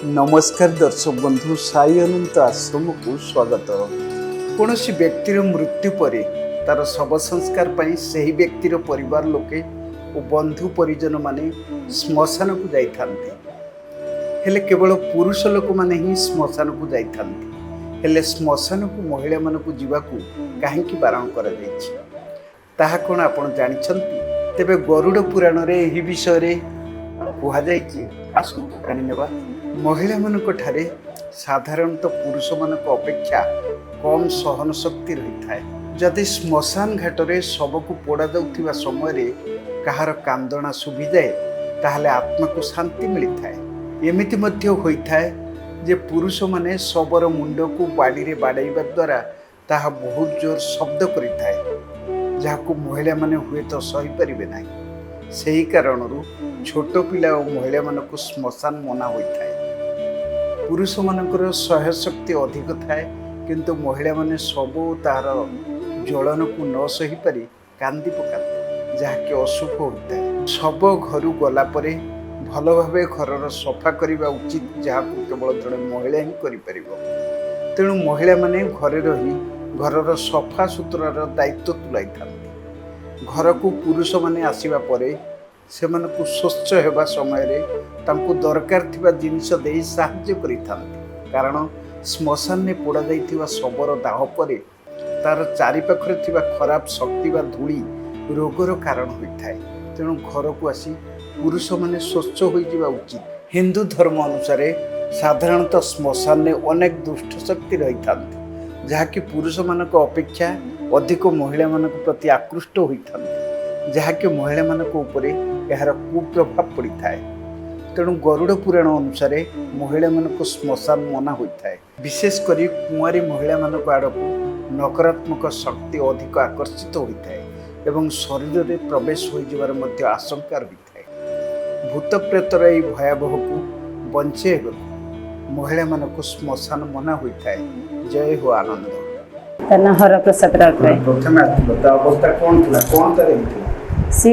नमस्कार दर्शक बंधु साई अनंत आश्रम को स्वागत। कौन सी व्यक्तिर मृत्यु पर तार शव संस्कार पर से ही व्यक्तिर परिवार लोके और बंधु परिजन माने श्मशान को जाइए। केवल पुरुष लोक माने ही श्मशान को जाइए। श्मशान को महिला मान को जीवाकू कहीं बारण कर कौन आपड़ जानते तेरे गरुड़ पुराण रे यही विषय कहुई। आसवा महिला मानक ठारे साधारणतः पुरुष मानक अपेक्षा कम सहन शक्ति रही थाए। जदि श्मशान घाट रे शव को पोड़ा जाउथिबा समय रे कहार कांदना सुभी जाए ताहले आत्मा को शांति मिली थाए। एमिति मध्य होई थाए जे पुरुष माने शवर मुंड को बाड़ी रे बाड़ाइबा द्वारा ताहा बहुत जोर शब्द करि थाए जाहाकू महिला माने हुए तो सही परिबे नाही। सेही कारणरू छोट पिला और महिला मानक श्मशान मना होई थाए। पुरुष मानकर सह्य शक्ति अधिक थाए किंतु महिला माने सब तार ज्वलन को न सही पारि कांदी पकाते जहाँकि अशुभ होता है। शव घर गला परे भल भाव घर सफा करने उचित जहाँ केवल जड़े महिला ही कर। तेणु महिला माने घरे रही घर सफा सुतरार दायित्व तुलाई था। घर को पुरुष माने आसीबा परे सेमानकु स्वच्छ हेबा समय रे तांको दरकार थिबा जिनिस देई साहाय्य करिथांती। कारण श्मशान ने पोड़ा जाइथिबा शवर दाह परे तार चारि पाखरे थिबा खराब शक्ति बा धूली रोगर कारण होइथाय। तेणु घर को आसी पुरुष माने स्वच्छ होई जिबा उचित। हिंदू धर्म अनुसार साधारणतः श्मशान ने अनेक दुष्ट शक्ति रहिथांती जहाँकि पुरुष मानक अपेक्षा अधिक महिला मानक प्रति आकृष्ट होइथांती जहाँकि महिला मानक उपरे यार कुप्रभाव पड़ी थाए। तेणु गरुड़ पुराण अनुसार महिला मानक श्मशान मना होता है। विशेषकर कुआरी महिला मानक आड़कू नकारात्मक शक्ति अधिक आकर्षित होता है एवं शरीर में प्रवेश हो जिबार मध्य आशंका रही है। भूत प्रेतर यह भयावह को बंचे महिला मानक श्मशान मना होता है। जय हो आनंद। हर प्रसाद राउतराय अवस्था कौन थी कौन तरह सी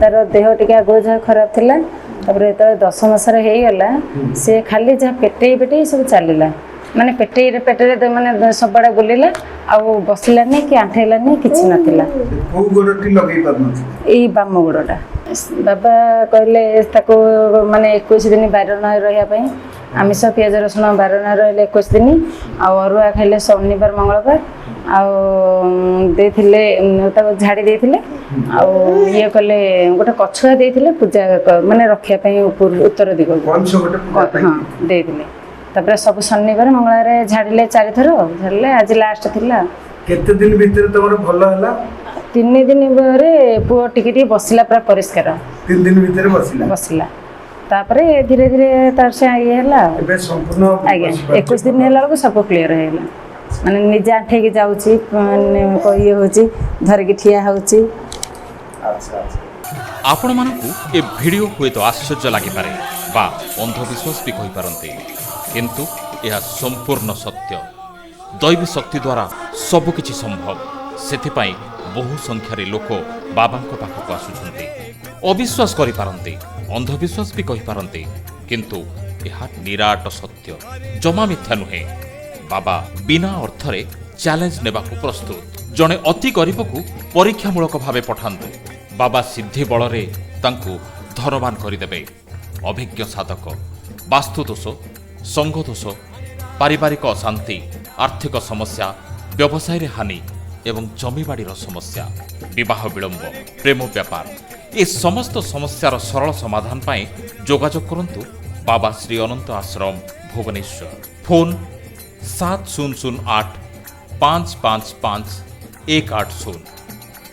तार देह टिके आगो जहाँ खराब थिला तापर तो 10 मासर हो गला सी खाली जहाँ पेटे पेटे सब चलला माने पेटे पेटे माने सब बड़ा बुलिला आउ बसलानी कि आंठेलानी किछि नथिला। को गोडटी लगै परनथि एई बाम गोडटा बाबा कहले ताको माने 21 दिन बारण रहिया पई आमिष पियाज रसुण बारण रहिले 21 दिन आउ अरुआ खाइले शनिवार मंगलवार आउ देथिले ताको झाड़ी देथिले आउ ये कले गोटे कछुआ देथिले पूजा माने रखिया पई उत्तर दिगो कोन से गोटे हां देथिले। तापर सब शनिवार मंगलवार झाड़िले 4 थर झाड़िले आज लास्ट थिला। केते दिन भीतर तमर भलो हला 3 दिन रे पुओ टिके बसिला पूरा परिष्कार 3 दिन भीतर बसिला तापरे धीरे धीरे तार से ये हला एबे संपूर्ण आगे 21 दिन हेला को सब क्लियर हेला माने निजे आठे के जाउची माने ये होची धर के ठिया होची। अच्छा आपण मानकु ए वीडियो हुए तो आश्चर्य लागि पारे बा अंधविश्वास भी कहि पारंते किंतु यह संपूर्ण सत्य। दैवी शक्ति द्वारा सब किछि संभव। सेथिपाई बहु संख्यारे लोक बाबांको पाखକୁ आसुछन्ते। अविश्वास करि पारंते अंधविश्वास भी कहि पारंते किंतु यह निराट सत्य जमा मिथ्या नुहे। बाबा बिना अर्थरे चैलेंज नेबाकू प्रस्तुत। जणे अति गरीब को परीक्षामूलक भावे पठांतु बाबा सिद्धि बलरे तांकू धनवान करिदेबे। अभिज्ञ साधक वास्तु दोष संघ दोष पारिवारिक अशांति आर्थिक समस्या व्यवसाय रे हानि एवं जमीबाड़ी समस्या विवाह विलंब प्रेम व्यापार ए समस्त समस्यार सरल समाधान पाए जोगाजोग करंतु बाबा श्री अनंत आश्रम भुवनेश्वर। फोन 7008 555 180।